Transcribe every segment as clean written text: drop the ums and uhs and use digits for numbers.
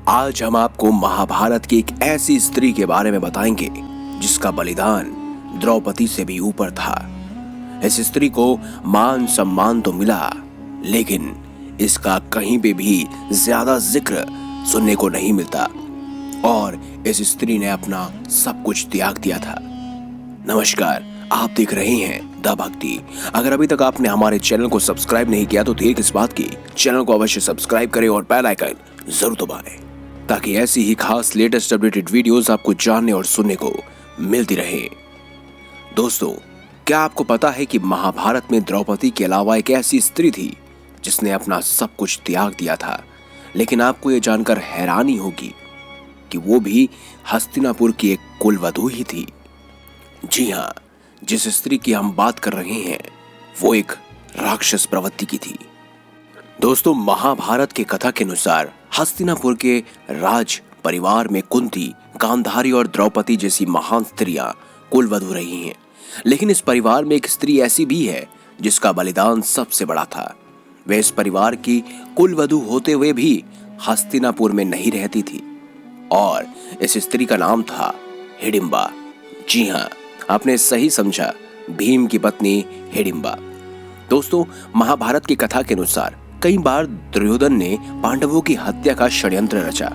आज हम आपको महाभारत की एक ऐसी स्त्री के बारे में बताएंगे जिसका बलिदान द्रौपदी से भी ऊपर था। इस स्त्री को मान सम्मान तो मिला, लेकिन इसका कहीं पे भी ज्यादा जिक्र सुनने को नहीं मिलता और इस स्त्री ने अपना सब कुछ त्याग दिया था। नमस्कार, आप देख रहे हैं द भक्ति। अगर अभी तक आपने हमारे चैनल को सब्सक्राइब नहीं किया तो देर किस बात की, चैनल को अवश्य सब्सक्राइब करें और बेल आइकन जरूर दबाएं ताकि ऐसी ही खास लेटेस्ट अपडेटेड वीडियोस आपको जानने और सुनने को मिलती रहे। दोस्तों, क्या आपको पता है कि महाभारत में द्रौपदी के अलावा एक ऐसी स्त्री थी जिसने अपना सब कुछ त्याग दिया था, लेकिन आपको यह जानकर हैरानी होगी कि वो भी हस्तिनापुर की एक कुलवधू ही थी। जी हाँ, जिस स्त्री की हम बात कर रहे हैं वो एक राक्षस प्रवृत्ति की थी। दोस्तों, महाभारत के कथा के अनुसार हस्तिनापुर के राज परिवार में कुंती, गांधारी और द्रौपदी जैसी महान स्त्रियां कुलवधू रही हैं, लेकिन इस परिवार में एक स्त्री ऐसी भी है जिसका बलिदान सबसे बड़ा था। वह इस परिवार की कुलवधू होते हुए भी हस्तिनापुर में नहीं रहती थी और इस स्त्री का नाम था हिडिंबा। जी हाँ, आपने सही समझा, भीम की पत्नी हिडिंबा। दोस्तों, महाभारत की कथा के अनुसार कई बार दुर्योधन ने पांडवों की हत्या का षड्यंत्र रचा,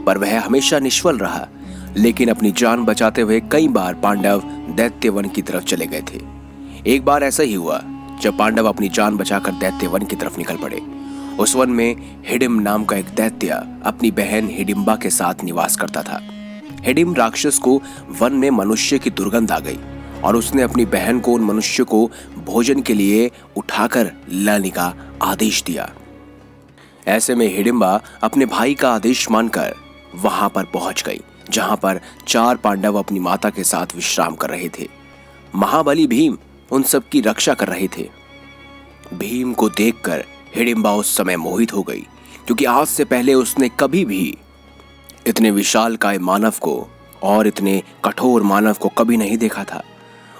पर वह हमेशा निष्फल रहा। लेकिन अपनी जान बचाते हुए कई बार पांडव दैत्य वन की तरफ चले गए थे। एक बार ऐसा ही हुआ जब पांडव अपनी जान बचाकर दैत्य वन की तरफ निकल पड़े। उस वन में हिडिंब नाम का एक दैत्य अपनी बहन हिडिंबा के साथ निवास करता था। हिडिंब राक्षस को वन में मनुष्य की दुर्गंध आ गई और उसने अपनी बहन को उन मनुष्य को भोजन के लिए उठाकर लाने का आदेश दिया। ऐसे में हिडिंबा अपने भाई का आदेश मानकर वहां पर पहुंच गई, जहां पर 4 पांडव अपनी माता के साथ विश्राम कर रहे थे। महाबली भीम उन सब की रक्षा कर रहे थे। भीम को देखकर हिडिंबा उस समय मोहित हो गई, क्योंकि आज से पहले उसने कभी भी इतने विशालकाय मानव को और इतने कठोर मानव को कभी नहीं देखा था।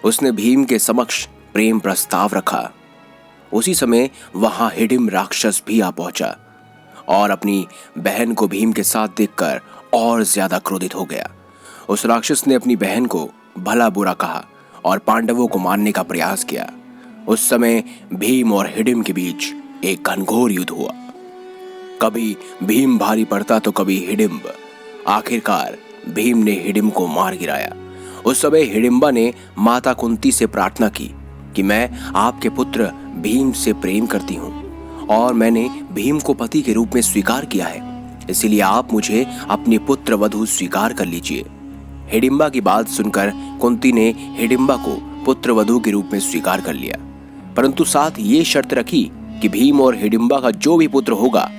उसने भीम के समक्ष प्रेम प्रस्ताव रखा। उसी समय वहां हिडिंब राक्षस भी आ पहुंचा और अपनी बहन को भीम के साथ देखकर और ज्यादा क्रोधित हो गया। उस राक्षस ने अपनी बहन को भला बुरा कहा और पांडवों को मारने का प्रयास किया। उस समय भीम और हिडिंब के बीच एक घनघोर युद्ध हुआ। कभी भीम भारी पड़ता तो कभी हिडिंब। आखिरकार भीम ने हिडिंब को मार गिराया। उस समय हिडिंबा ने माता कुंती से प्रार्थना की कि मैं आपके पुत्र भीम से प्रेम करती हूँ और मैंने भीम को पति के रूप में स्वीकार किया है, इसलिए आप मुझे अपनी पुत्र वधू स्वीकार कर लीजिए। हिडिंबा की बात सुनकर कुंती ने हिडिंबा को पुत्र वधू के रूप में स्वीकार कर लिया, परंतु साथ ये शर्त रखी कि भीम और हिडिंबा का जो भी पुत्र होगा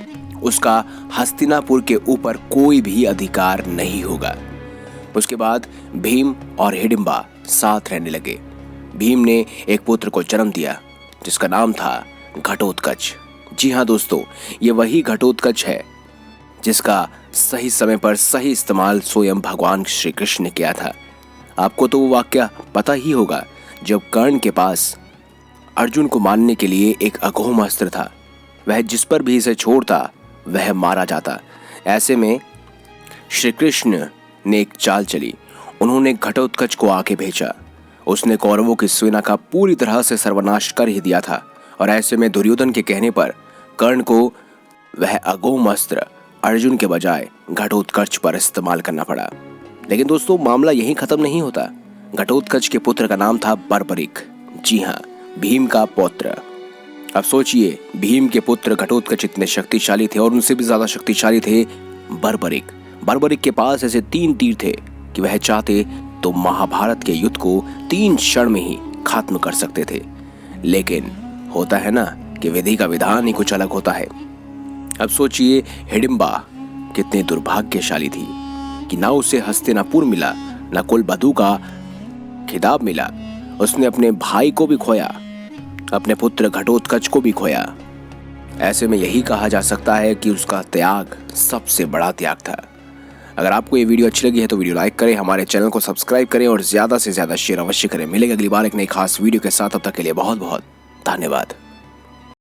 उसका हस्तिनापुर के ऊपर कोई भी अधिकार नहीं होगा। उसके बाद भीम और हिडिंबा साथ रहने लगे। भीम ने एक पुत्र को जन्म दिया जिसका नाम था घटोत्कच। जी हाँ दोस्तों, ये वही घटोत्कच है जिसका सही समय पर सही इस्तेमाल स्वयं भगवान श्री कृष्ण ने किया था। आपको तो वो वाक्य पता ही होगा जब कर्ण के पास अर्जुन को मारने के लिए एक अघोम अस्त्र था। वह जिस पर भी इसे छोड़ता वह मारा जाता। ऐसे में श्री कृष्ण ने एक चाल चली। उन्होंने घटोत्कच को आके भेजा। उसने कौरवों की सेना का पूरी तरह से सर्वनाश कर ही दिया था और ऐसे में दुर्योधन के कहने पर कर्ण को वह अघोम अस्त्र अर्जुन के बजाय घटोत्कच पर इस्तेमाल करना पड़ा। लेकिन दोस्तों, मामला यहीं खत्म नहीं होता। घटोत्कच के पुत्र का नाम था बर्बरिक। जी हाँ, भीम का पौत्र। अब सोचिए, भीम के पुत्र घटोत्कच इतने शक्तिशाली थे और उनसे भी ज्यादा शक्तिशाली थे बर्बरिक। बर्बरिक के पास ऐसे 3 तीर थे कि वह चाहते तो महाभारत के युद्ध को 3 क्षण में ही खत्म कर सकते थे। लेकिन होता है ना कि विधि का विधान ही कुछ अलग होता है। अब सोचिए, हिडिंबा कितनी दुर्भाग्यशाली थी कि ना उसे हस्तिनापुर मिला, ना कुलवधू का खिताब मिला। उसने अपने भाई को भी खोया, अपने पुत्र घटोत्कच को भी खोया। ऐसे में यही कहा जा सकता है कि उसका त्याग सबसे बड़ा त्याग था। अगर आपको ये वीडियो अच्छी लगी है तो वीडियो लाइक करें, हमारे चैनल को सब्सक्राइब करें और ज्यादा से ज्यादा शेयर अवश्य करें। मिलेगा अगली बार एक नई खास वीडियो के साथ। तब तक के लिए बहुत बहुत धन्यवाद।